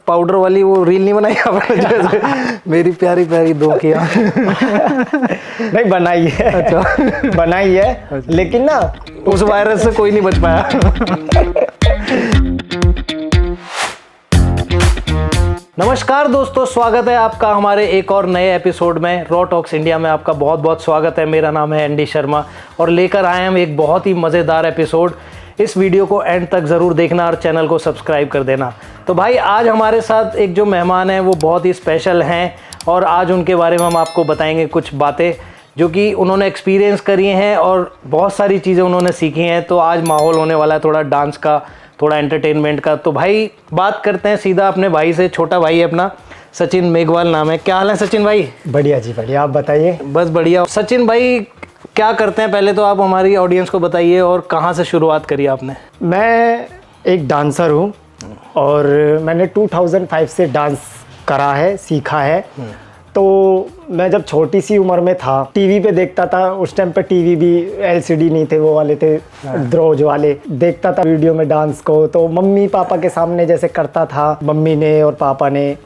Powder वाली वो reel नहीं बनाई आपने जैसे मेरी प्यारी प्यारी दो किया? नहीं बनाई है। अच्छा बनाई है, लेकिन ना उस वायरस से कोई नहीं बच पाया। नमस्कार दोस्तों, स्वागत है आपका हमारे एक और नए एपिसोड में। रॉ टॉक्स इंडिया में आपका बहुत बहुत स्वागत है। मेरा नाम है एनडी शर्मा और लेकर आए हम एक बहुत ही मज़ेदार एपिसोड। इस वीडियो को एंड तक ज़रूर देखना और चैनल को सब्सक्राइब कर देना। तो भाई आज हमारे साथ एक जो मेहमान हैं वो बहुत ही स्पेशल हैं और आज उनके बारे में हम आपको बताएंगे कुछ बातें जो कि उन्होंने एक्सपीरियंस करी हैं और बहुत सारी चीज़ें उन्होंने सीखी हैं। तो आज माहौल होने वाला है थोड़ा डांस का, थोड़ा एंटरटेनमेंट का। तो भाई बात करते हैं सीधा अपने भाई से। छोटा भाई है अपना, सचिन मेघवाल नाम है। क्या हाल है सचिन भाई? बढ़िया जी बढ़िया, आप बताइए। बस बढ़िया। सचिन भाई क्या करते हैं पहले तो आप हमारी ऑडियंस को बताइए और कहाँ से शुरुआत करी आपने? मैं एक डांसर हूँ और मैंने 2005 से डांस करा है, सीखा है। तो मैं जब छोटी सी उम्र में था टीवी पे देखता था। उस टाइम पे टीवी भी एलसीडी नहीं थे, वो वाले थे द्रोज वाले। देखता था वीडियो में डांस को, तो मम्मी पापा के सामने जैसे करता था। मम्मी ने और पापा ने,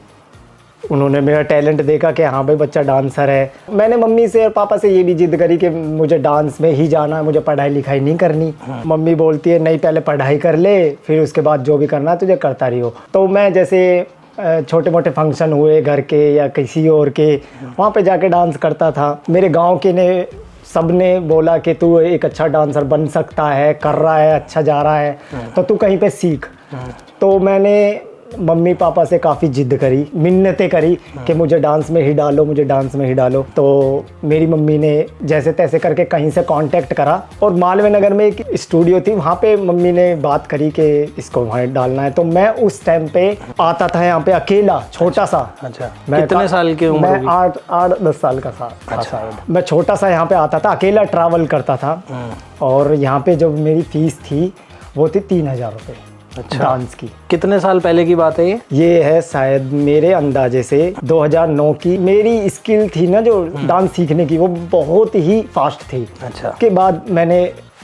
उन्होंने मेरा टैलेंट देखा कि हाँ भाई बच्चा डांसर है। मैंने मम्मी से और पापा से ये भी जिद करी कि मुझे डांस में ही जाना है, मुझे पढ़ाई लिखाई नहीं करनी। मम्मी बोलती है नहीं पहले पढ़ाई कर ले, फिर उसके बाद जो भी करना है तुझे करता रही हो। तो मैं जैसे छोटे मोटे फंक्शन हुए घर के या किसी और के, वहाँ पे जाके डांस करता था। मेरे गांव के ने सब ने बोला कि तू एक अच्छा डांसर बन सकता है, कर रहा है, अच्छा जा रहा है, तो तू कहीं पे सीख। तो मैंने मम्मी पापा से काफ़ी जिद करी, मिन्नतें करी कि मुझे डांस में ही डालो, मुझे डांस में ही डालो। तो मेरी मम्मी ने जैसे तैसे करके कहीं से कांटेक्ट करा और मालवीय नगर में एक स्टूडियो थी, वहाँ पे मम्मी ने बात करी कि इसको वहाँ डालना है। तो मैं उस टाइम पे आता था यहाँ पे अकेला, छोटा सा। अच्छा, कितने साल की उम्र? मैं 8-10 साल का था शायद। मैं छोटा सा यहाँ पे आता था, अकेला ट्रैवल करता था। और यहाँ पे जो मेरी फीस थी वो थी 3000 रुपये। अच्छा, डांस की। कितने साल पहले की बात है ये? ये है शायद मेरे अंदाजे से 2009 की। मेरी स्किल थी ना जो डांस सीखने की, वो बहुत ही फास्ट थी। अच्छा। के बाद मैंने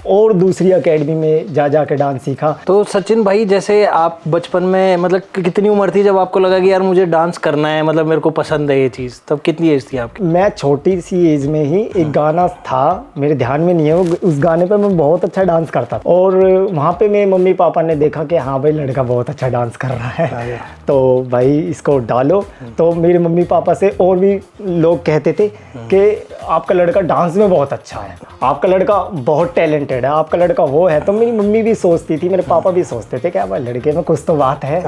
और दूसरी एकेडमी में जा के डांस सीखा। तो सचिन भाई जैसे आप बचपन में, मतलब कितनी उम्र थी जब आपको लगा कि यार मुझे डांस करना है, मतलब मेरे को पसंद है ये चीज़? तब कितनी एज थी आपकी? मैं छोटी सी एज में ही, एक गाना था मेरे ध्यान में नहीं है, उस गाने पे मैं बहुत अच्छा डांस करता था। और वहाँ पे मेरे मम्मी पापा ने देखा कि हाँ भाई लड़का बहुत अच्छा डांस कर रहा है, तो भाई इसको डालो। तो मेरे मम्मी पापा से और भी लोग कहते थे कि आपका लड़का डांस में बहुत अच्छा है, आपका लड़का बहुत टैलेंटेड है, आपका लड़का वो है। तो मेरी मम्मी भी सोचती थी, मेरे पापा भी सोचते थे कि भाई लड़के में कुछ तो बात है।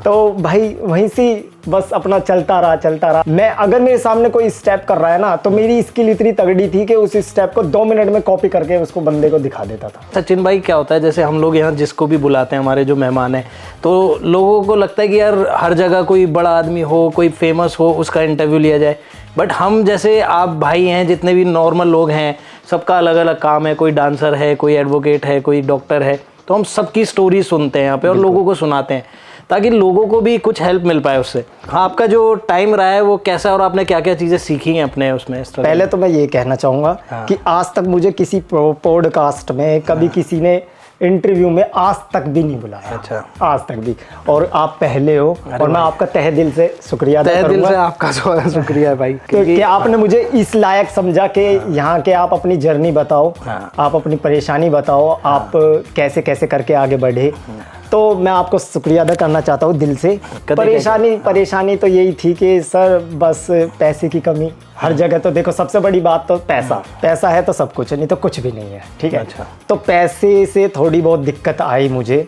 तो भाई वहीं से बस अपना चलता रहा। मैं अगर मेरे सामने कोई स्टेप कर रहा है ना, तो मेरी स्किल इतनी तगड़ी थी कि उस स्टेप को 2 मिनट में कॉपी करके उसको बंदे को दिखा देता था। सचिन भाई क्या होता है, जैसे हम लोग यहाँ जिसको भी बुलाते हैं, हमारे जो मेहमान हैं, तो लोगों को लगता है कि यार हर जगह कोई बड़ा आदमी हो, कोई फेमस हो, उसका इंटरव्यू लिया जाए। बट हम जैसे आप भाई हैं, जितने भी नॉर्मल लोग हैं, सबका अलग अलग काम है। कोई डांसर है, कोई एडवोकेट है, कोई डॉक्टर है। तो हम सबकी स्टोरी सुनते हैं यहाँ पे और लोगों को सुनाते हैं ताकि लोगों को भी कुछ हेल्प मिल पाए उससे। हाँ, आपका जो टाइम रहा है वो कैसा और आपने क्या क्या चीज़ें सीखी हैं अपने उसमें? इस तरह पहले तो मैं ये कहना चाहूँगा कि आज तक मुझे किसी पॉडकास्ट में कभी किसी ने इंटरव्यू में आज तक भी नहीं बुलाया। अच्छा, आज तक भी। और आप पहले हो और मैं आपका तहे दिल से शुक्रिया अदा करूंगा। तहे दिल से आपका शुक्रिया है भाई, क्योंकि आपने मुझे इस लायक समझा कि यहाँ के आप अपनी जर्नी बताओ, आप अपनी परेशानी बताओ, आप कैसे कैसे करके आगे बढ़े। तो मैं आपको शुक्रिया अदा करना चाहता हूँ दिल से। परेशानी तो यही थी कि सर बस पैसे की कमी हर जगह। तो देखो सबसे बड़ी बात तो पैसा है तो सब कुछ है, नहीं तो कुछ भी नहीं है, ठीक है। अच्छा। तो पैसे से थोड़ी बहुत दिक्कत आई मुझे,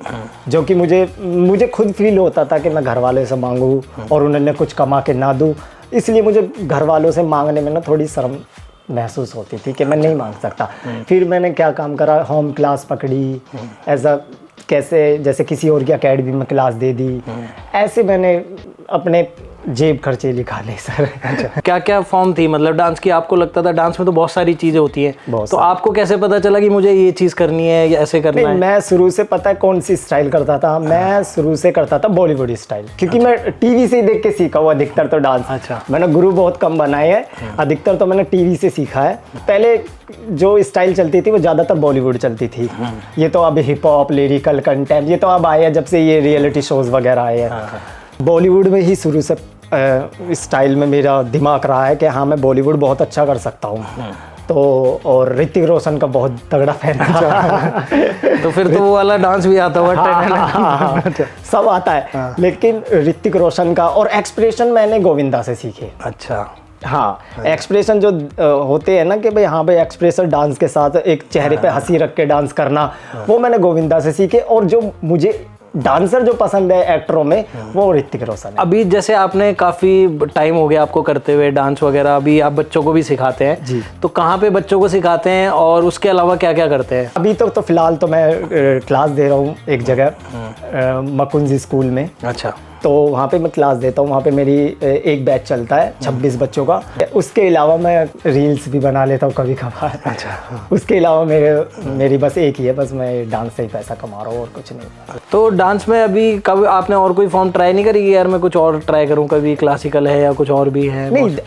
जो कि मुझे खुद फील होता था कि मैं घर वालों से मांगूँ और उन्होंने कुछ कमा के ना दूँ। इसलिए मुझे घर वालों से मांगने में ना थोड़ी शर्म महसूस होती थी कि मैं नहीं मांग सकता। फिर मैंने क्या काम करा, होम क्लास पकड़ी, ऐसा कैसे जैसे किसी और की एकेडमी में क्लास दे दी। ऐसे मैंने अपने जेब खर्चे लिखा ले सर। क्या क्या फॉर्म थी मतलब डांस की? आपको लगता था डांस में तो बहुत सारी चीज़ें होती हैं, तो आपको कैसे पता चला कि मुझे ये चीज़ करनी है या ऐसे करना है? मैं शुरू से पता है कौन सी स्टाइल करता था, मैं शुरू से करता था बॉलीवुड स्टाइल, क्योंकि मैं टीवी से देख के सीखा हुआ अधिकतर तो डांस। अच्छा। मैंने गुरु बहुत कम बनाए हैं, अधिकतर तो मैंने टीवी से सीखा है। पहले जो स्टाइल चलती थी वो ज़्यादातर बॉलीवुड चलती थी। ये तो अब हिप हॉप, लिरिकल कंटेंट ये तो अब आए हैं जब से ये रियलिटी शोज वगैरह आए हैं। बॉलीवुड में ही शुरू से स्टाइल में मेरा दिमाग रहा है कि हाँ मैं बॉलीवुड बहुत अच्छा कर सकता हूँ। तो और ऋतिक रोशन का बहुत तगड़ा फैन था। तो फिर तो वो वाला डांस भी आता हुआ? हाँ, सब आता है, लेकिन ऋतिक रोशन का और एक्सप्रेशन मैंने गोविंदा से सीखे। अच्छा। हाँ, एक्सप्रेशन जो होते हैं ना कि भाई हाँ भाई एक्सप्रेशन डांस के साथ एक चेहरे पे हंसी रख के डांस करना, वो मैंने गोविंदा से सीखे। और जो मुझे डांसर जो पसंद है एक्टरों में वो ऋतिक रोशन है। अभी जैसे आपने काफ़ी टाइम हो गया आपको करते हुए डांस वगैरह, अभी आप बच्चों को भी सिखाते हैं जी। तो कहाँ पे बच्चों को सिखाते हैं और उसके अलावा क्या क्या करते हैं? अभी तक तो फिलहाल तो मैं क्लास दे रहा हूँ एक जगह मकुंजी स्कूल में। अच्छा। तो वहाँ पे मैं क्लास देता हूँ, वहाँ पे मेरी एक बैच चलता है 26 बच्चों का। उसके अलावा मैं रील्स भी बना लेता हूँ कभी कभार। अच्छा। उसके अलावा मेरी बस एक ही है, बस मैं डांस से ही पैसा कमा रहा हूँ और कुछ नहीं। तो डांस में अभी कभी आपने और कोई फॉर्म ट्राई नहीं करी कि यार मैं कुछ और ट्राई करूँ? कभी क्लासिकल है या कुछ और भी है? नहीं,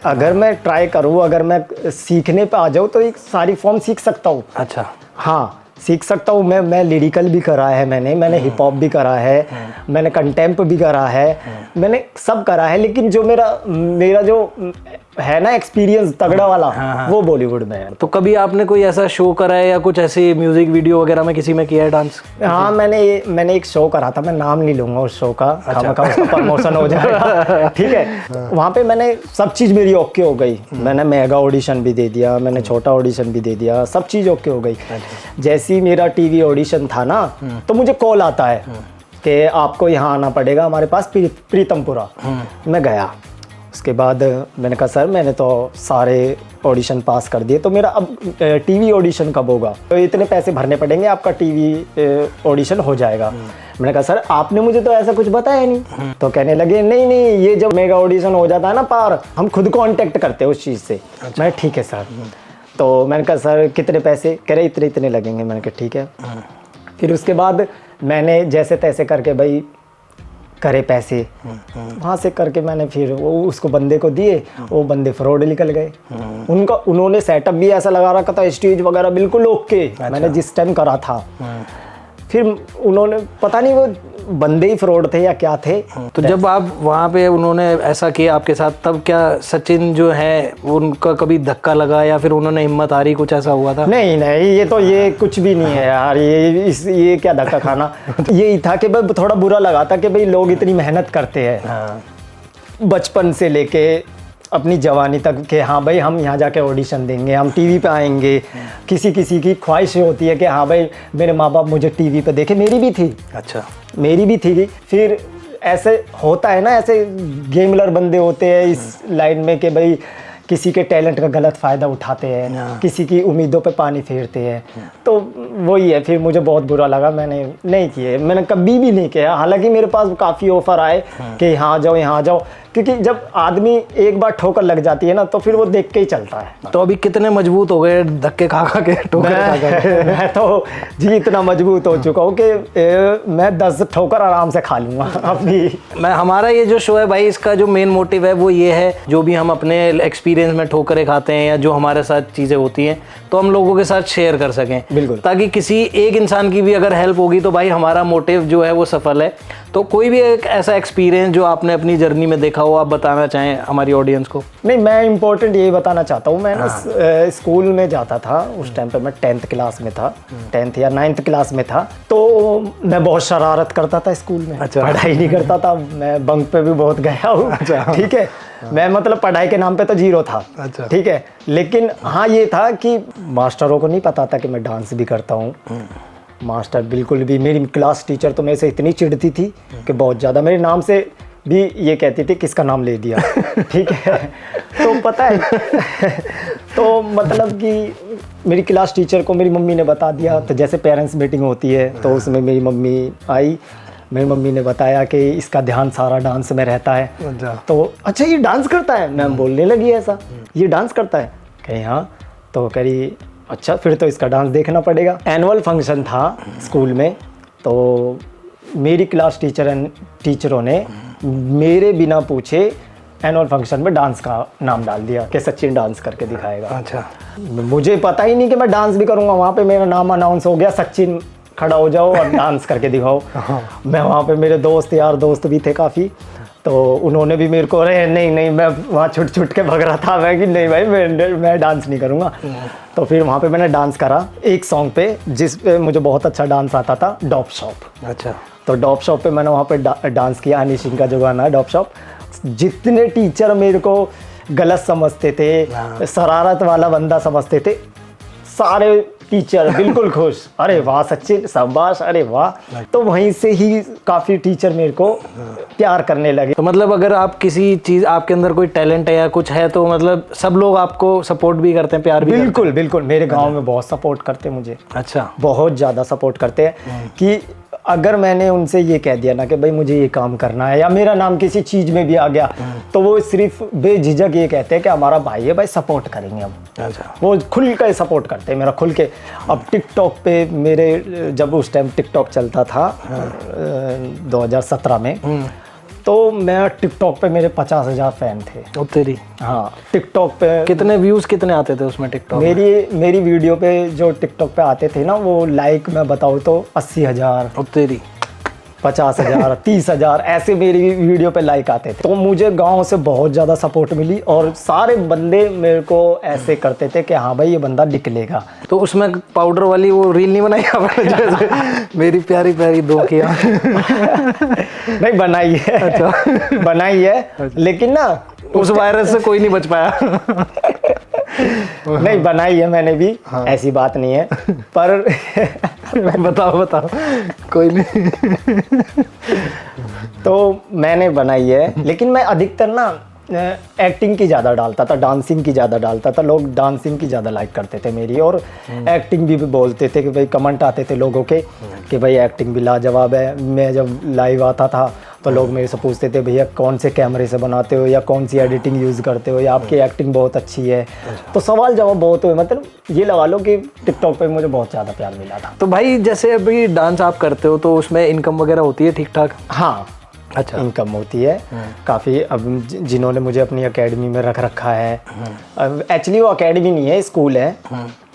अगर मैं ट्राई करूँ, अगर मैं सीखने पे आ जाऊँ तो एक सारी फॉर्म सीख सकता हूँ। अच्छा। हाँ, सीख सकता हूँ। मैं लिरिकल भी करा है, मैंने हिप हॉप भी करा है, मैंने कंटेम्प भी करा है, मैंने सब करा है। लेकिन जो मेरा जो है ना एक्सपीरियंस तगड़ा वाला, वो बॉलीवुड में है। तो कभी आपने कोई ऐसा शो करा है या कुछ ऐसी म्यूजिक वीडियो वगैरह में किसी में किया है डांस? हाँ, मैंने एक शो करा था, मैं नाम नहीं लूंगा उस शो का। अच्छा। उसका प्रमोशन हो जाएगा। ठीक है। वहाँ पे मैंने सब चीज़ मेरी ओके हो गई। मैंने मेगा ऑडिशन भी दे दिया, मैंने छोटा ऑडिशन भी दे दिया, सब चीज़ ओके हो गई। जैसे ही मेरा टीवी ऑडिशन था ना, तो मुझे कॉल आता है कि आपको यहाँ आना पड़ेगा हमारे पास प्रीतमपुरा। मैं गया। उसके बाद मैंने कहा सर मैंने तो सारे ऑडिशन पास कर दिए, तो मेरा अब टीवी ऑडिशन कब होगा? तो इतने पैसे भरने पड़ेंगे, आपका टीवी ऑडिशन हो जाएगा। मैंने कहा सर आपने मुझे तो ऐसा कुछ बताया नहीं। तो कहने लगे नहीं नहीं, ये जब मेगा ऑडिशन हो जाता है ना पार, हम खुद कांटेक्ट करते हैं उस चीज़ से। मैं ठीक है सर। तो मैंने कहा सर कितने पैसे? कह रहे इतने इतने लगेंगे। मैंने कहा ठीक है। फिर उसके बाद मैंने जैसे तैसे करके भाई करे पैसे, वहाँ से करके मैंने फिर वो उसको बंदे को दिए, वो बंदे फ्रॉड निकल गए। उन्होंने सेटअप भी ऐसा लगा रखा था, स्टेज वगैरह बिल्कुल ओके। मैंने जिस टाइम करा था, फिर उन्होंने पता नहीं वो बंदे ही फ्रॉड थे या क्या थे। तो जब आप वहाँ पे उन्होंने ऐसा किया आपके साथ, तब क्या सचिन जो है उनका कभी धक्का लगा या फिर उन्होंने हिम्मत हारी, कुछ ऐसा हुआ था? नहीं नहीं, ये कुछ भी नहीं है यार, ये क्या धक्का खाना। ये ही था कि भाई थोड़ा बुरा लगा था कि भाई लोग इतनी मेहनत करते हैं बचपन से लेके अपनी जवानी तक के हाँ भाई हम यहाँ जाके ऑडिशन देंगे, हम टीवी पे आएंगे। किसी की ख्वाहिश होती है कि हाँ भाई मेरे माँ बाप मुझे टीवी पे देखे, मेरी भी थी। अच्छा। मेरी भी थी। फिर ऐसे होता है ना, ऐसे गेमलर बंदे होते हैं इस लाइन में कि भाई किसी के टैलेंट का गलत फ़ायदा उठाते हैं, किसी की उम्मीदों पे पानी फेरते हैं। तो वही है, फिर मुझे बहुत बुरा लगा, मैंने नहीं किए, मैंने कभी भी नहीं किया। हालांकि मेरे पास काफ़ी ऑफ़र आए कि यहाँ जाओ यहाँ जाओ, क्योंकि जब आदमी एक बार ठोकर लग जाती है ना तो फिर वो देख के ही चलता है। तो अभी कितने मजबूत हो गए धक्के खा खा के, ठोकर खा खा? मैं तो जी इतना मजबूत हो चुका हूँ कि मैं 10 ठोकर आराम से खा लूँगा अपनी। हमारा ये जो शो है भाई, इसका जो मेन मोटिव है वो ये है, जो भी हम अपने एक्सपीरियंस में ठोकरें खाते हैं या जो हमारे साथ चीज़ें होती हैं तो हम लोगों के साथ शेयर कर सकें। बिल्कुल। ताकि किसी एक इंसान की भी अगर हेल्प होगी तो भाई हमारा मोटिव जो है वो सफल है। तो कोई भी एक ऐसा एक्सपीरियंस जो आपने अपनी जर्नी में देखा हो, आप बताना चाहें हमारी ऑडियंस को? नहीं, मैं इम्पोर्टेंट यही बताना चाहता हूँ। मैं ना स्कूल में जाता था, उस टाइम पे मैं 10th क्लास में था, 10th या 9th क्लास में था। तो मैं बहुत शरारत करता था स्कूल में। अच्छा। पढ़ाई नहीं करता था मैं, बंक पे भी बहुत गया हूँ। अच्छा। ठीक है। मैं मतलब पढ़ाई के नाम पे तो 0 था। अच्छा। ठीक है। लेकिन हाँ ये था कि मास्टरों को नहीं पता था कि मैं डांस भी करता हूँ। मास्टर बिल्कुल भी, मेरी क्लास टीचर तो मेरे से इतनी चिढ़ती थी कि बहुत ज़्यादा, मेरे नाम से भी ये कहती थी किसका नाम ले दिया। ठीक है। तो पता है तो मतलब कि मेरी क्लास टीचर को मेरी मम्मी ने बता दिया। तो जैसे पेरेंट्स मीटिंग होती है तो उसमें मेरी मम्मी आई मेरी मम्मी ने बताया कि इसका ध्यान सारा डांस में रहता है। अच्छा। तो अच्छा ये डांस करता है, मैं बोलने लगी ऐसा, ये डांस करता है, कहीं हाँ। तो कह रही अच्छा फिर तो इसका डांस देखना पड़ेगा। एनुअल फंक्शन था स्कूल में, तो मेरी क्लास टीचरों ने मेरे बिना पूछे एनुअल फंक्शन में डांस का नाम डाल दिया कि सचिन डांस करके दिखाएगा। अच्छा। मुझे पता ही नहीं कि मैं डांस भी करूँगा, वहाँ पे मेरा नाम अनाउंस हो गया, सचिन खड़ा हो जाओ और डांस करके दिखाओ। मैं वहाँ पे, मेरे यार दोस्त भी थे काफ़ी, तो उन्होंने भी मेरे को, अरे नहीं मैं वहाँ छुट के भग रहा था मैं कि नहीं भाई मैं डांस नहीं करूँगा। तो फिर वहाँ पे मैंने डांस करा एक सॉन्ग पे जिस पे मुझे बहुत अच्छा डांस आता था, डॉप शॉप। अच्छा। तो डॉप शॉप पे मैंने वहाँ पे डांस किया, हनी सिंह का जो गाना है डॉप शॉप। जितने टीचर मेरे को गलत समझते थे, शरारत वाला बंदा समझते थे, सारे टीचर बिल्कुल खुश, अरे वाह सचिन शाबाश, अरे वाह। तो वहीं से ही काफ़ी टीचर मेरे को प्यार करने लगे। तो मतलब अगर आप किसी चीज़, आपके अंदर कोई टैलेंट है या कुछ है, तो मतलब सब लोग आपको सपोर्ट भी करते हैं, प्यार भी बिल्कुल बिल्कुल। मेरे गांव में बहुत सपोर्ट करते हैं मुझे। अच्छा। बहुत ज़्यादा सपोर्ट करते हैं कि अगर मैंने उनसे ये कह दिया ना कि भाई मुझे ये काम करना है, या मेरा नाम किसी चीज़ में भी आ गया, तो वो सिर्फ बेझिझक ये कहते हैं कि हमारा भाई है भाई, सपोर्ट करेंगे हम। अच्छा। वो खुल के सपोर्ट करते हैं मेरा, खुल के। अब टिकटॉक पे मेरे, जब उस टाइम टिकटॉक चलता था 2017 में, तो मैं टिकटॉक पे मेरे 50,000 फैन थे। ओ तेरी। हाँ, टिकटॉक पे कितने व्यूज़ कितने आते थे उसमें टिकटॉक? मेरी वीडियो पे जो टिकटॉक पे आते थे ना, वो लाइक मैं बताऊँ तो 80,000, ओ तेरी, 50,000, 30,000 ऐसे मेरी वीडियो पे लाइक आते थे। तो मुझे गांव से बहुत ज़्यादा सपोर्ट मिली, और सारे बंदे मेरे को ऐसे करते थे कि हाँ भाई ये बंदा निकलेगा। तो उसमें पाउडर वाली वो रील नहीं बनाई आपने, जैसे मेरी प्यारी प्यारी दो किया? नहीं बनाई है। अच्छा। बनाई है, लेकिन ना उस वायरस से कोई नहीं बच पाया। नहीं बनाई है मैंने भी। हाँ। ऐसी बात नहीं है, पर बताओ कोई नहीं। तो मैंने बनाई है, लेकिन मैं अधिकतर ना एक्टिंग की ज़्यादा डालता था, डांसिंग की ज़्यादा डालता था। लोग डांसिंग की ज़्यादा लाइक करते थे मेरी, और एक्टिंग भी बोलते थे कि भाई, कमेंट आते थे लोगों के कि भाई एक्टिंग भी लाजवाब है। मैं जब लाइव आता था तो लोग मेरे से पूछते थे भैया कौन से कैमरे से बनाते हो, या कौन सी एडिटिंग यूज़ करते हो, या आपकी एक्टिंग बहुत अच्छी है। तो सवाल जवाब बहुत हुए, मतलब ये लगा लो कि टिकटॉक पे मुझे बहुत ज़्यादा प्यार मिला था। तो भाई जैसे अभी डांस आप करते हो, तो उसमें इनकम वगैरह होती है ठीक ठाक? हाँ। अच्छा। इनकम होती है काफ़ी। अब जिन्होंने मुझे अपनी एकेडमी में रख रखा है, एक्चुअली वो एकेडमी नहीं है, स्कूल है।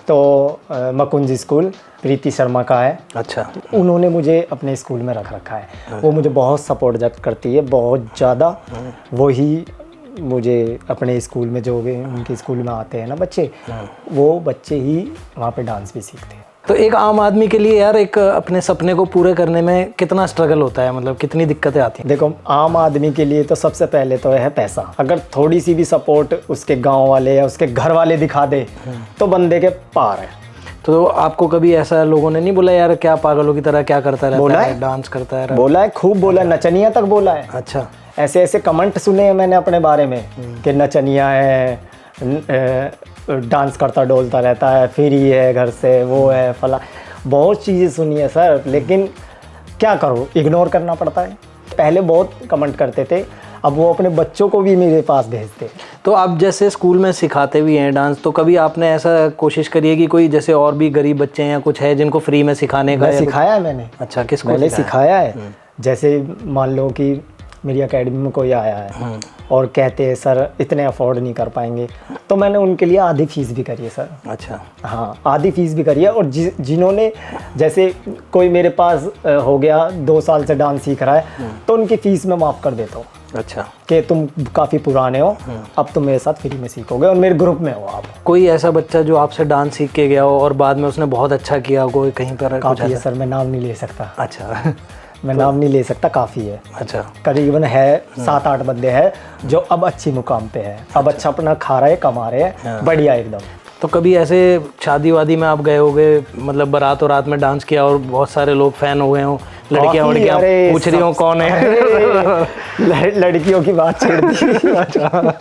तो मकुंज स्कूल प्रीति शर्मा का है। अच्छा। उन्होंने मुझे अपने स्कूल में रख रखा है। वो मुझे बहुत सपोर्ट करती है, बहुत ज़्यादा। वही मुझे अपने स्कूल में जो भी उनके स्कूल में आते हैं ना बच्चे, वो बच्चे ही वहाँ पे डांस भी सीखते हैं। तो एक आम आदमी के लिए यार, एक अपने सपने को पूरे करने में कितना स्ट्रगल होता है, मतलब कितनी दिक्कतें आती हैं? देखो, आम आदमी के लिए तो सबसे पहले तो है पैसा। अगर थोड़ी सी भी सपोर्ट उसके गांव वाले या उसके घर वाले दिखा दे तो बंदे के पार है। तो आपको कभी ऐसा लोगों ने नहीं बोला यार क्या पागलों की तरह क्या करता रहता है, डांस करता है? बोला है, खूब बोला, नचनिया तक बोला है। अच्छा। ऐसे ऐसे कमेंट सुने हैं मैंने अपने बारे में कि नचनिया है, डांस करता डोलता रहता है, फ्री है घर से, वो है फला, बहुत चीज़ें सुनी है सर। लेकिन क्या करो, इग्नोर करना पड़ता है। पहले बहुत कमेंट करते थे, अब वो अपने बच्चों को भी मेरे पास भेजते। तो आप जैसे स्कूल में सिखाते भी हैं डांस, तो कभी आपने ऐसा कोशिश करी है कि कोई जैसे और भी गरीब बच्चे हैं या कुछ है जिनको फ्री में सिखाने का? सिखाया है मैंने। अच्छा, किसको? मैंने सिखाया है। जैसे मान लो कि मेरी एकेडमी में कोई आया है और कहते हैं सर इतने अफोर्ड नहीं कर पाएंगे, तो मैंने उनके लिए आधी फीस भी करी है सर। अच्छा। हाँ, आधी फीस भी करी है। और जिन्होंने, जैसे कोई मेरे पास हो गया 2 साल से डांस सीख रहा है, तो उनकी फ़ीस मैं माफ़ कर देता हूँ। अच्छा। कि तुम काफ़ी पुराने हो, अब तुम मेरे साथ फ्री में सीखोगे और मेरे ग्रुप में हो आप। कोई ऐसा बच्चा जो आपसे डांस सीख के गया हो और बाद में उसने बहुत अच्छा किया, कोई कहीं पर? काफ़ी है सर, मैं नाम नहीं ले सकता। अच्छा। मैं नाम नहीं ले सकता, काफ़ी है। अच्छा। करीबन है 7-8 बंदे हैं जो अब अच्छी मुकाम पे है, अब अच्छा अपना खा रहे हैं, कमा रहे हैं, बढ़िया एकदम। तो कभी ऐसे शादी वादी में आप गए होगे, मतलब बारात और रात में डांस किया और बहुत सारे लोग फ़ैन हो गए हों, लड़कियां काफी, वड़कियां अरे पूछ रही हो कौन है? लड़कियों की बात छेड़ दी। अच्छा,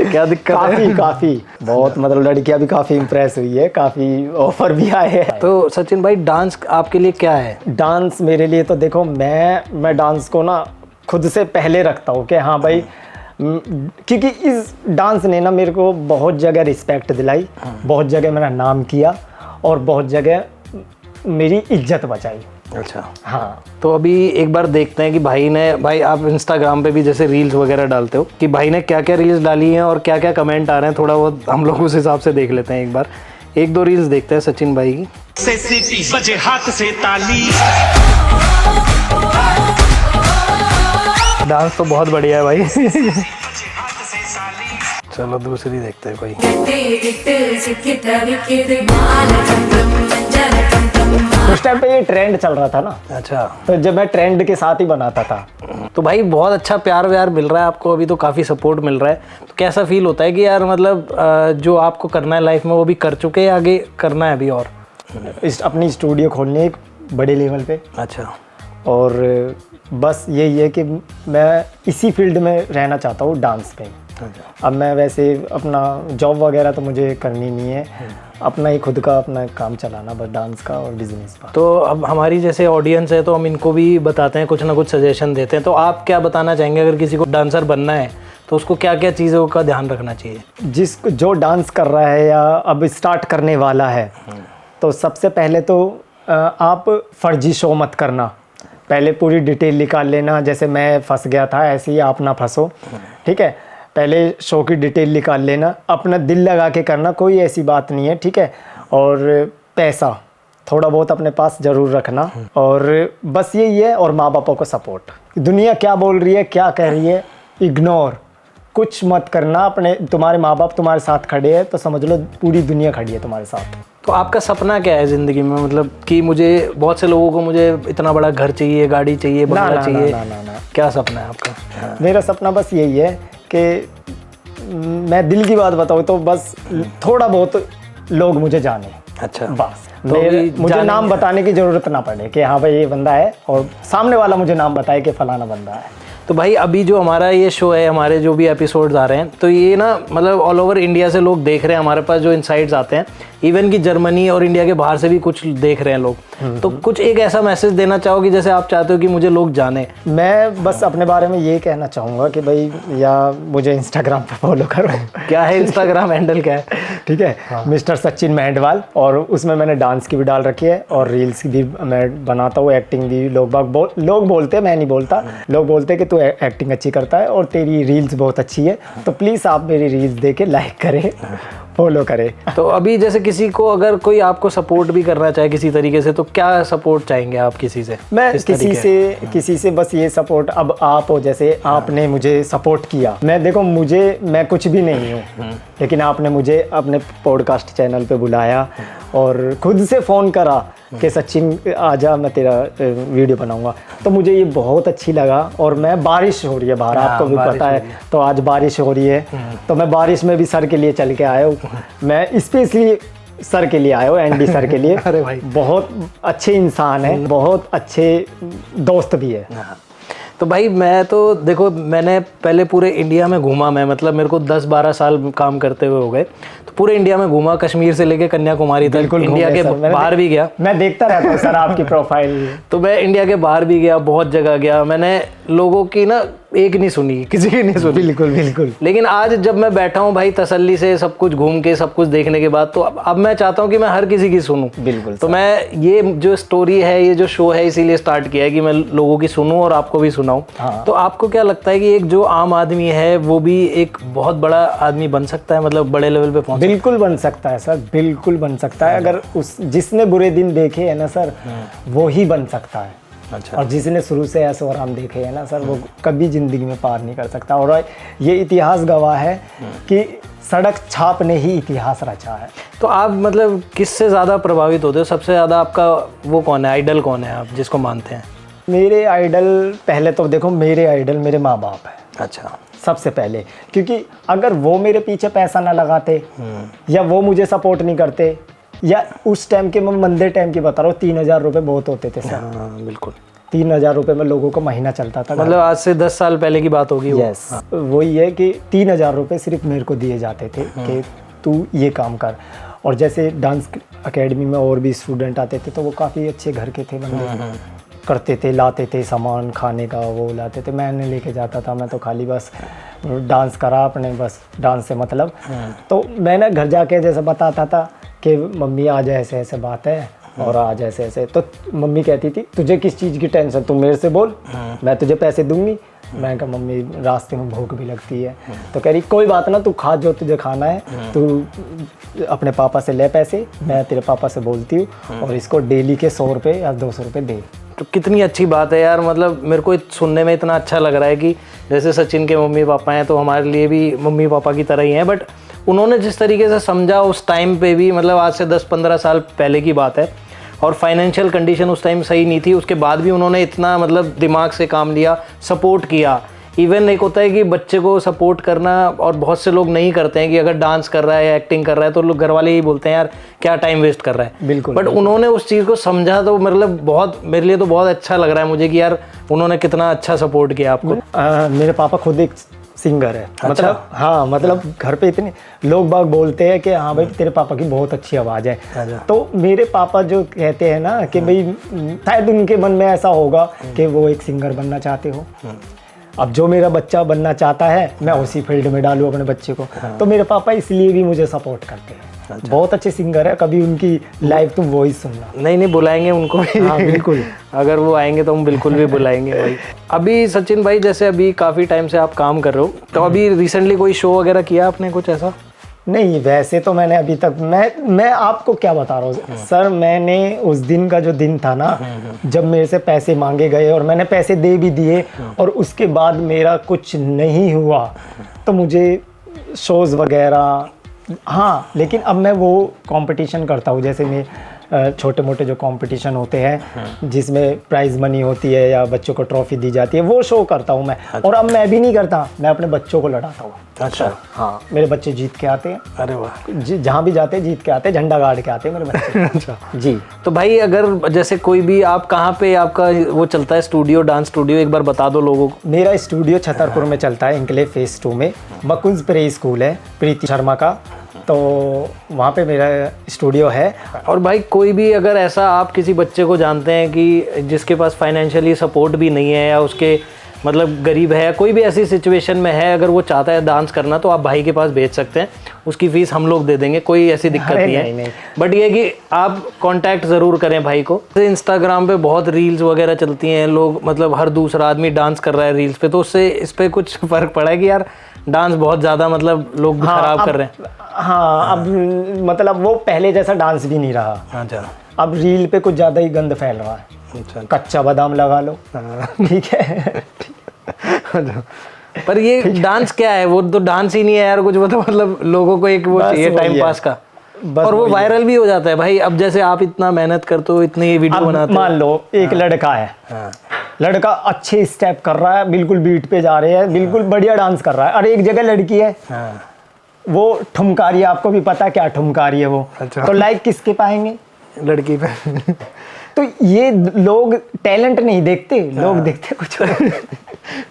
क्या दिक्कत है? काफी काफी बहुत, मतलब लड़कियां भी काफी इम्प्रेस हुई है, काफी ऑफर भी आए हैं। तो सचिन भाई, डांस आपके लिए क्या है? डांस मेरे लिए तो देखो, मैं डांस को ना खुद से पहले रखता हूँ कि हाँ भाई, क्योंकि इस डांस ने ना मेरे को बहुत जगह रिस्पेक्ट दिलाई, बहुत जगह मेरा नाम किया और बहुत जगह मेरी इज्जत बचाई। अच्छा, हाँ। तो अभी एक बार देखते हैं कि भाई आप इंस्टाग्राम पे भी जैसे रील्स वगैरह डालते हो, कि भाई ने क्या क्या रील्स डाली हैं और क्या क्या कमेंट आ रहे हैं, थोड़ा बहुत हम लोग उस हिसाब से देख लेते हैं। एक बार एक दो रील्स देखते हैं सचिन भाई की। से सीटी बजे हाथ से ताली। डांस तो बहुत बढ़िया है भाई। चलो दूसरी देखते हैं कोई। उस टाइम पे ये ट्रेंड चल रहा था ना, अच्छा, तो जब मैं ट्रेंड के साथ ही बनाता था। तो भाई बहुत अच्छा प्यार व्यार मिल रहा है आपको, अभी तो काफ़ी सपोर्ट मिल रहा है, तो कैसा फील होता है कि यार मतलब जो आपको करना है लाइफ में वो भी कर चुके हैं, आगे करना है अभी और? अपनी स्टूडियो खोलनी है एक बड़े लेवल पे, अच्छा, और बस यही है कि मैं इसी फील्ड में रहना चाहता हूँ, डांस पे। अब मैं वैसे अपना जॉब वगैरह तो मुझे करनी नहीं है, अपना ही खुद का अपना काम चलाना बस, डांस का और बिजनेस का। तो अब हमारी जैसे ऑडियंस है तो हम इनको भी बताते हैं, कुछ ना कुछ सजेशन देते हैं, तो आप क्या बताना चाहेंगे अगर किसी को डांसर बनना है तो उसको क्या क्या चीज़ों का ध्यान रखना चाहिए? जो डांस कर रहा है या अब स्टार्ट करने वाला है, तो सबसे पहले तो आप फर्जी शो मत करना, पहले पूरी डिटेल निकाल लेना। जैसे मैं फंस गया था, ऐसे ही आप ना फंसो, ठीक है? पहले शो की डिटेल निकाल लेना, अपना दिल लगा के करना, कोई ऐसी बात नहीं है, ठीक है? और पैसा थोड़ा बहुत अपने पास ज़रूर रखना, और बस यही है। और माँ बापों को सपोर्ट, दुनिया क्या बोल रही है, क्या कह रही है, इग्नोर, कुछ मत करना। अपने तुम्हारे माँ बाप तुम्हारे साथ खड़े हैं तो समझ लो पूरी दुनिया खड़ी है तुम्हारे साथ। तो आपका सपना क्या है ज़िंदगी में? मतलब कि मुझे, बहुत से लोगों को मुझे इतना बड़ा घर चाहिए, गाड़ी चाहिए, बंगला चाहिए, ना। क्या सपना है आपका? मेरा सपना बस यही है कि मैं दिल की बात बताऊँ तो बस थोड़ा बहुत लोग मुझे जाने। अच्छा, बस तो मुझे नाम बताने की ज़रूरत ना पड़े कि हाँ भाई ये बंदा है, और सामने वाला मुझे नाम बताए कि फलाना बंदा है। तो भाई अभी जो हमारा ये शो है, हमारे जो भी एपिसोड्स आ रहे हैं, तो ये ना मतलब ऑल ओवर इंडिया से लोग देख रहे हैं, हमारे पास जो इनसाइट्स आते हैं, इवन कि जर्मनी और इंडिया के बाहर से भी कुछ देख रहे हैं लोग। तो कुछ एक ऐसा मैसेज देना चाहोगे जैसे आप चाहते हो कि मुझे लोग जाने? मैं बस अपने बारे में ये कहना चाहूँगा कि भाई, या मुझे इंस्टाग्राम पे फॉलो करो। क्या है इंस्टाग्राम हैंडल क्या है? ठीक है, मिस्टर सचिन मेहंडवाल, और उसमें मैंने डांस की भी डाल रखी है और रील्स भी मैं बनाता हूँ, एक्टिंग भी। लोग बोलते हैं, मैं नहीं बोलता, लोग बोलते हैं कि तू एक्टिंग अच्छी करता है और तेरी रील्स बहुत अच्छी है, तो प्लीज़ आप मेरी रील्स देके लाइक करें, फॉलो करें। तो अभी जैसे किसी को, अगर कोई आपको सपोर्ट भी करना चाहे किसी तरीके से, तो क्या सपोर्ट चाहेंगे आप किसी से? मैं किसी से बस ये सपोर्ट, अब आप हो, जैसे आपने मुझे सपोर्ट किया, मैं कुछ भी नहीं हूँ, लेकिन आपने मुझे अपने पॉडकास्ट चैनल पे बुलाया और खुद से फ़ोन करा कि सचिन आजा, मैं तेरा वीडियो बनाऊंगा, तो मुझे ये बहुत अच्छी लगा। और मैं, बारिश हो रही है बाहर, आपको भी पता है, तो आज बारिश हो रही है, तो मैं बारिश में भी सर के लिए चल के आया हूँ, मैं स्पेशली सर के लिए आया हूँ, एंडी सर के लिए। अरे भाई, बहुत अच्छे इंसान है, बहुत अच्छे दोस्त भी है। तो भाई मैं तो देखो, मैंने पहले पूरे इंडिया में घूमा, मैं मतलब मेरे को 10-12 साल काम करते हुए हो गए, तो पूरे इंडिया में घूमा, कश्मीर से लेके कन्याकुमारी तक, इंडिया के बाहर भी गया। मैं देखता रहता हूँ सर आपकी प्रोफाइल। तो मैं इंडिया के बाहर भी गया, बहुत जगह गया, मैंने लोगों की ना एक नहीं सुनी, किसी की नहीं सुनी। बिल्कुल। लेकिन आज जब मैं बैठा हूँ भाई तसल्ली से, सब कुछ घूम के, सब कुछ देखने के बाद, तो अब मैं चाहता हूँ कि मैं हर किसी की सुनूं। बिल्कुल। तो मैं ये जो स्टोरी है, ये जो शो है, इसीलिए स्टार्ट किया है कि मैं लोगों की सुनूं और आपको भी सुनाऊं। हाँ। तो आपको क्या लगता है कि एक जो आम आदमी है वो भी एक बहुत बड़ा आदमी बन सकता है, मतलब बड़े लेवल पे पहुंच? बिल्कुल बन सकता है सर, बिल्कुल बन सकता है। अगर जिसने बुरे दिन देखे है ना सर, वो ही बन सकता है। अच्छा। और जिसने शुरू से ऐसे और हम देखे हैं ना सर, वो कभी जिंदगी में पार नहीं कर सकता। और ये इतिहास गवाह है कि सड़क छाप ने ही इतिहास रचा है। तो आप मतलब किससे ज़्यादा प्रभावित होते हो? सबसे ज़्यादा आपका वो कौन है, आइडल कौन है आप जिसको मानते हैं? मेरे आइडल, पहले तो देखो, मेरे आइडल मेरे माँ बाप है। अच्छा। सबसे पहले, क्योंकि अगर वो मेरे पीछे पैसा ना लगाते, या वो मुझे सपोर्ट नहीं करते, या उस टाइम के, मैं मंदे टाइम की बता रहा हूँ, 3,000 रुपये बहुत होते थे सर। हाँ बिल्कुल। 3,000 रुपये में लोगों को महीना चलता था। मतलब आज से 10 साल पहले की बात होगी वो। यस, वही है कि 3,000 रुपये सिर्फ मेरे को दिए जाते थे कि तू ये काम कर। और जैसे डांस एकेडमी में और भी स्टूडेंट आते थे तो वो काफ़ी अच्छे घर के थे बंदे, करते थे, लाते थे सामान खाने का, वो लाते थे, मैं नहीं लेके जाता था। मैं तो खाली बस डांस करा अपने, बस डांस से मतलब। तो मैं ना घर जाके जैसे बताता था कि मम्मी आज ऐसे ऐसे बात है और आज ऐसे ऐसे, तो मम्मी कहती थी तुझे किस चीज़ की टेंशन, तू मेरे से बोल, मैं तुझे पैसे दूंगी। मैं कहा मम्मी रास्ते में भूख भी लगती है। तो कह रही कोई बात ना, तू खा जो तुझे खाना है, तू अपने पापा से ले पैसे, मैं तेरे पापा से बोलती हूँ और इसको डेली के 100 रुपये या 200 रुपये दे। तो कितनी अच्छी बात है यार, मतलब मेरे को सुनने में इतना अच्छा लग रहा है कि जैसे सचिन के मम्मी पापा हैं तो हमारे लिए भी मम्मी पापा की तरह ही हैं, बट उन्होंने जिस तरीके से समझा उस टाइम पे भी, मतलब आज से 10-15 साल पहले की बात है और फाइनेंशियल कंडीशन उस टाइम सही नहीं थी, उसके बाद भी उन्होंने इतना मतलब दिमाग से काम लिया, सपोर्ट किया। इवन एक होता है कि बच्चे को सपोर्ट करना, और बहुत से लोग नहीं करते हैं कि अगर डांस कर रहा है या एक्टिंग कर रहा है तो लोग घर वाले ही बोलते हैं यार क्या टाइम वेस्ट कर रहा है। बिल्कुल, बट उन्होंने उस चीज़ को समझा, तो मतलब बहुत मेरे लिए तो बहुत अच्छा लग रहा है मुझे कि यार उन्होंने कितना अच्छा सपोर्ट किया आपको। मेरे पापा खुद एक सिंगर है। मतलब हाँ, मतलब घर पे इतने लोग बाग बोलते हैं कि हाँ भाई तेरे पापा की बहुत अच्छी आवाज़ है। तो मेरे पापा जो कहते हैं ना कि भाई शायद उनके मन में ऐसा होगा कि वो एक सिंगर बनना चाहते हो। अब जो मेरा बच्चा बनना चाहता है मैं उसी फील्ड में डालूँ अपने बच्चे को। तो मेरे पापा इसलिए भी मुझे सपोर्ट करते हैं। बहुत अच्छे सिंगर है, कभी उनकी लाइव तुम वॉइस सुनना। नहीं बुलाएंगे उनको भी। हाँ बिल्कुल, अगर वो आएंगे तो हम बिल्कुल भी बुलाएंगे भाई। अभी सचिन भाई जैसे अभी काफ़ी टाइम से आप काम कर रहे हो, तो अभी रिसेंटली कोई शो वगैरह किया आपने कुछ ऐसा? नहीं वैसे तो मैंने अभी तक मैं आपको क्या बता रहा हूँ सर, मैंने उस दिन का जो दिन था ना जब मेरे से पैसे मांगे गए और मैंने पैसे दे भी दिए और उसके बाद मेरा कुछ नहीं हुआ, तो मुझे शोज़ वगैरह, हाँ लेकिन अब मैं वो कंपटीशन करता हूँ, जैसे मैं छोटे मोटे जो कंपटीशन होते हैं जिसमें प्राइज़ मनी होती है या बच्चों को ट्रॉफी दी जाती है, वो शो करता हूँ मैं। और अब मैं भी नहीं करता, मैं अपने बच्चों को लड़ाता हूँ। अच्छा, हाँ मेरे बच्चे जीत के आते हैं। अरे वाह, जहाँ भी जाते हैं जीत के आते हैं, झंडा गाड़ के आते हैं मेरे बच्चे। अच्छा जी। तो भाई अगर जैसे कोई भी, आप कहाँ पे आपका वो चलता है स्टूडियो, डांस स्टूडियो, एक बार बता दो लोगों को। मेरा स्टूडियो छतरपुर में चलता है, इंकलेव फेज 2 में, मकुंज प्रे स्कूल है प्रीति शर्मा का, तो वहाँ पे मेरा स्टूडियो है। और भाई कोई भी अगर ऐसा आप किसी बच्चे को जानते हैं कि जिसके पास फाइनेंशियली सपोर्ट भी नहीं है या उसके मतलब गरीब है, कोई भी ऐसी सिचुएशन में है, अगर वो चाहता है डांस करना, तो आप भाई के पास भेज सकते हैं, उसकी फ़ीस हम लोग दे देंगे, कोई ऐसी दिक्कत नहीं है। बट ये कि आप कांटेक्ट ज़रूर करें भाई को। इंस्टाग्राम पे बहुत रील्स वगैरह चलती हैं, लोग मतलब हर दूसरा आदमी डांस कर रहा है रील्स पे, तो उससे इस पर कुछ फ़र्क पड़ा है कि यार डांस बहुत ज़्यादा मतलब लोग खराब कर रहे हैं? हाँ अब मतलब वो पहले जैसा डांस भी नहीं रहा। अच्छा, अब रील पे कुछ ज़्यादा ही गंद फैल रहा है। अच्छा, कच्चा बादाम लगा लो, ठीक है। पर ये डांस क्या है? वो तो डांस ही नहीं है यार, कुछ मतलब लोगों को एक वो चाहिए टाइम पास का, और वो वायरल भी हो जाता है भाई। अब जैसे आप इतना मेहनत करते हो, इतनी वीडियो बनाते हो, मान लो एक लड़का है, लड़का अच्छे स्टेप कर रहा है, बिल्कुल बीट पे जा रहे हैं, बिल्कुल बढ़िया डांस कर रहा है, और एक जगह लड़की है वो ठुमका रही है, आपको भी पता क्या ठुमका रही है वो। अच्छा। तो लाइक किसके पाएंगे? लड़की पे। तो ये लोग टैलेंट नहीं देखते, लोग देखते कुछ और।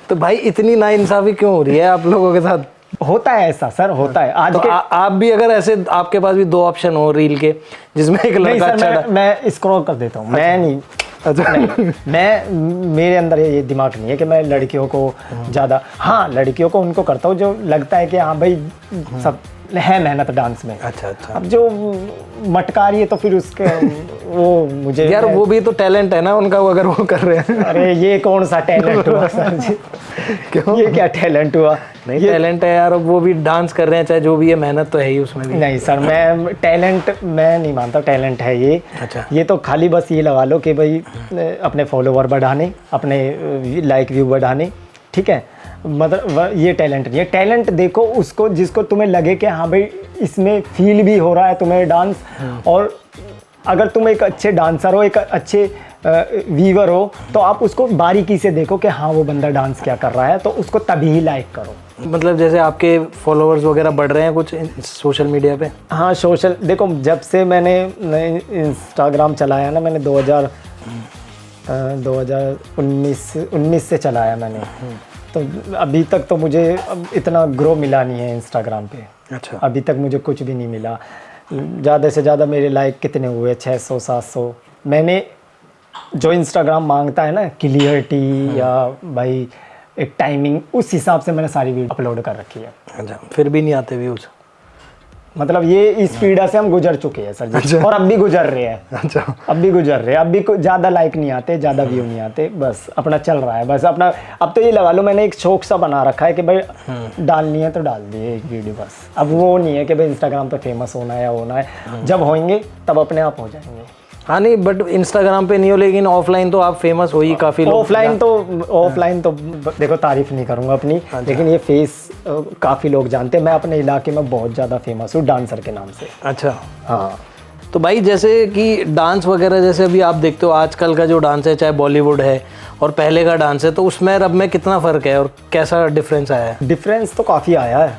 तो भाई इतनी नाइंसाफी क्यों हो रही है आप लोगों के साथ? होता है ऐसा सर, होता है आज तो के। आप भी अगर ऐसे, आपके पास भी 2 ऑप्शन हो रील के जिसमें एक नहीं लड़का सर, अच्छा मैं स्क्रॉल कर देता हूँ। मैं नहीं, अच्छा नहीं, मेरे अंदर ये दिमाग नहीं है कि मैं लड़कियों को ज़्यादा, हाँ लड़कियों को उनको करता हूँ जो लगता है कि हाँ भाई सब है मेहनत डांस में। अच्छा अच्छा। अब जो मटका रही है तो फिर उसके वो मुझे यार वो भी तो टैलेंट है ना उनका, वो अगर वो कर रहे हैं। अरे ये कौन सा टैलेंट हुआ सर जी? क्यों? ये क्या टैलेंट हुआ? नहीं टैलेंट है यार, वो भी डांस कर रहे हैं, चाहे जो भी है, मेहनत तो है ही उसमें भी। नहीं सर, मैं टैलेंट मैं नहीं मानता टैलेंट है ये। अच्छा। ये तो खाली बस ये लगा लो कि भाई अपने फॉलोवर बढ़ाने, अपने लाइक व्यू बढ़ाने, ठीक है, मतलब ये टैलेंट नहीं है। टैलेंट देखो उसको जिसको तुम्हें लगे कि हाँ भाई इसमें फील भी हो रहा है तुम्हें डांस, और अगर तुम एक अच्छे डांसर हो, एक अच्छे वीवर हो, तो आप उसको बारीकी से देखो कि हाँ वो बंदा डांस क्या कर रहा है, तो उसको तभी ही लाइक करो। मतलब जैसे आपके फॉलोअर्स वगैरह बढ़ रहे हैं कुछ सोशल मीडिया पे? हाँ सोशल, देखो जब से मैंने इंस्टाग्राम चलाया ना, मैंने 2019 से चलाया मैंने। तो अभी तक तो मुझे अब इतना ग्रो मिला नहीं है इंस्टाग्राम पे। अच्छा। अभी तक मुझे कुछ भी नहीं मिला। ज़्यादा से ज़्यादा मेरे लाइक कितने हुए, 600-700। मैंने जो इंस्टाग्राम मांगता है ना, क्लियरिटी या भाई एक टाइमिंग, उस हिसाब से मैंने सारी वीडियो अपलोड कर रखी है। अच्छा, फिर भी नहीं आते व्यूज़? मतलब ये इस पीड़ा से हम गुजर चुके हैं सर जी। अच्छा। और अब भी गुजर रहे हैं। अच्छा। अब भी गुजर रहे हैं। अब भी ज़्यादा लाइक नहीं आते, ज़्यादा व्यू नहीं आते, बस अपना चल रहा है। बस अपना अब तो ये लगा लो, मैंने एक शौक सा बना रखा है कि भाई डालनी है तो डाल दिए एक वीडियो बस। अब वो नहीं है कि भाई इंस्टाग्राम पे फेमस होना है या होना है। जब होंगे तब अपने आप हो जाएंगे। हाँ नहीं, बट इंस्टाग्राम पे नहीं हो, लेकिन ऑफलाइन तो आप फेमस हो ही काफ़ी लोग। ऑफलाइन तो देखो तारीफ नहीं करूँगा अपनी, लेकिन ये फेस काफ़ी लोग जानते हैं। मैं अपने इलाके में बहुत ज़्यादा फेमस हूँ डांसर के नाम से। अच्छा। हाँ। तो भाई जैसे कि डांस वगैरह, जैसे अभी आप देखते हो आजकल का जो डांस है, चाहे बॉलीवुड है और पहले का डांस है, तो उसमें अब में कितना फ़र्क है और कैसा डिफरेंस आया है? डिफरेंस तो काफ़ी आया है।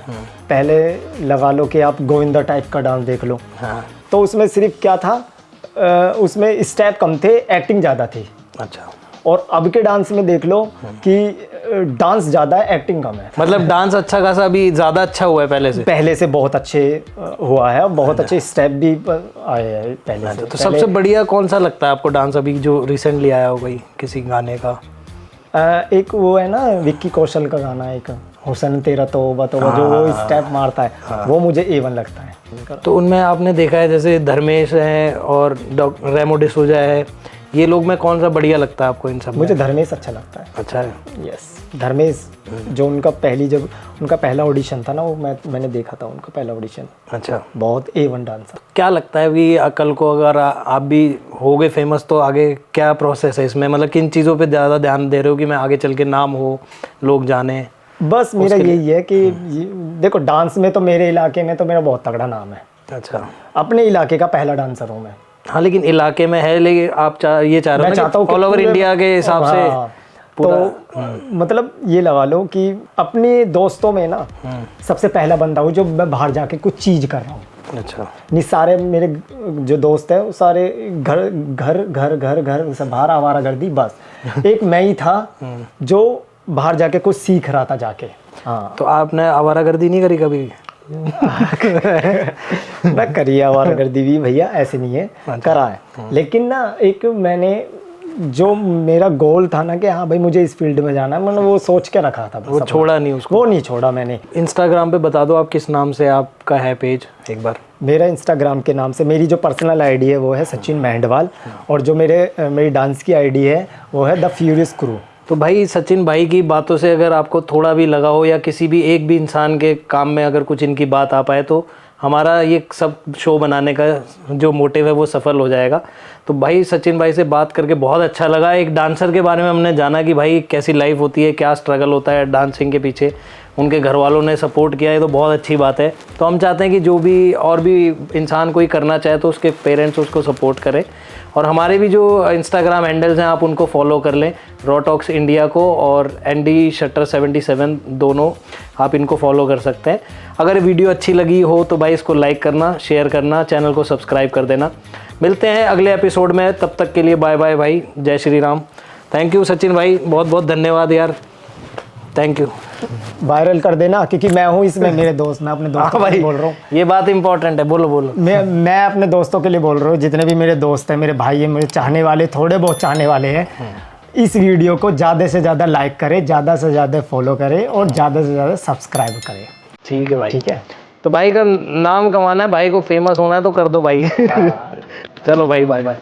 पहले लगा लो कि आप गोविंदा टाइप का डांस देख लो। हाँ। तो उसमें सिर्फ क्या था, उसमें स्टेप कम थे, एक्टिंग ज़्यादा थी। अच्छा। और अब के डांस में देख लो कि डांस ज़्यादा है, एक्टिंग कम है। मतलब डांस अच्छा खासा अभी ज़्यादा अच्छा हुआ है पहले से बहुत अच्छे हुआ है, बहुत अच्छे स्टेप भी आए हैं पहले से। तो सबसे बढ़िया कौन सा लगता है आपको डांस अभी जो रिसेंटली आया हो कोई किसी गाने का? एक वो है ना विक्की कौशल का गाना, एक हुसन तेरा तौबा तौबा, जो वो स्टेप मारता है, वो मुझे A1 लगता है। तो उनमें आपने देखा है जैसे धर्मेश हैं और रेमो डिसूजा है, ये लोग में कौन सा बढ़िया लगता है आपको इन सब में? मुझे धर्मेश अच्छा लगता है। अच्छा है। यस, धर्मेश जो जब उनका पहला ऑडिशन था ना, वो मैंने देखा था उनका पहला ऑडिशन। अच्छा। बहुत A1 डांसर। क्या लगता है कि कल को अगर आप भी हो गए फेमस, तो आगे क्या प्रोसेस है इसमें? मतलब किन चीज़ों पे ज़्यादा ध्यान दे रहे हो कि मैं आगे चल के नाम हो, लोग जाने? बस मेरा यही है कि देखो डांस में तो मेरे इलाके में तो मेरा बहुत तगड़ा नाम है। अच्छा। अपने इलाके का पहला डांसर हूँ मैं। हाँ, लेकिन इलाके में है, लेकिन आप ये चाह रहे हो ऑल ओवर इंडिया के हिसाब से? तो मतलब ये लगा लो कि अपने दोस्तों में ना सबसे पहला बंदा हूँ जो मैं बाहर जाके कुछ चीज़ कर रहा हूँ। अच्छा। नहीं, सारे मेरे जो दोस्त हैं वो सारे घर घर घर घर घर सब बाहर आवारागर्दी, बस एक मैं ही था जो बाहर जाके कुछ सीख रहा था जाके। हाँ। तो आपने आवारागर्दी नहीं करी कभी? मैं करी आवारागर्दी भी भैया, ऐसे नहीं है, करा है। लेकिन ना एक मैंने जो मेरा गोल था ना कि हाँ भाई मुझे इस फील्ड में जाना है, मैंने वो सोच के रखा था। वो छोड़ा नहीं उसको? वो नहीं छोड़ा मैंने। इंस्टाग्राम पे बता दो आप किस नाम से आपका है पेज एक बार? मेरा इंस्टाग्राम के नाम से, मेरी जो पर्सनल आईडी है वो है सचिन मेहंडवाल, और जो मेरी डांस की आईडी है वो है द फ्यूरियस क्रू। तो भाई सचिन भाई की बातों से अगर आपको थोड़ा भी लगा हो, या किसी भी एक भी इंसान के काम में अगर कुछ इनकी बात आ पाए, तो हमारा ये सब शो बनाने का जो मोटिव है वो सफल हो जाएगा। तो भाई सचिन भाई से बात करके बहुत अच्छा लगा। एक डांसर के बारे में हमने जाना कि भाई कैसी लाइफ होती है, क्या स्ट्रगल होता है डांसिंग के पीछे, उनके घर वालों ने सपोर्ट किया है, तो बहुत अच्छी बात है। तो हम चाहते हैं कि जो भी और भी इंसान कोई करना चाहे तो उसके पेरेंट्स उसको सपोर्ट करें। और हमारे भी जो इंस्टाग्राम हैंडल्स हैं आप उनको फॉलो कर लें, रॉटॉक्स इंडिया को और ND_Shutter77, दोनों आप इनको फॉलो कर सकते हैं। अगर वीडियो अच्छी लगी हो तो भाई इसको लाइक करना, शेयर करना, चैनल को सब्सक्राइब कर देना। मिलते हैं अगले एपिसोड में, तब तक के लिए बाय बाय भाई, जय श्री राम। थैंक यू सचिन भाई, बहुत बहुत धन्यवाद यार, थैंक यू। वायरल कर देना, क्योंकि मैं हूँ इसमें, मेरे दोस्त, मैं अपने दोस्तों के लिए बोल रहा हूँ। ये बात इंपॉर्टेंट है, बोलो बोलो। मैं अपने दोस्तों के लिए बोल रहा हूँ, जितने भी मेरे दोस्त हैं, मेरे भाई हैं, मेरे चाहने वाले, थोड़े बहुत चाहने वाले हैं, इस वीडियो को ज़्यादा से ज़्यादा लाइक करें, ज़्यादा से ज़्यादा फॉलो करें और ज़्यादा से ज़्यादा सब्सक्राइब करें। ठीक है भाई। ठीक है, तो भाई का नाम कमाना है, भाई को फेमस होना है तो कर दो भाई। चलो भाई, बाय बाय।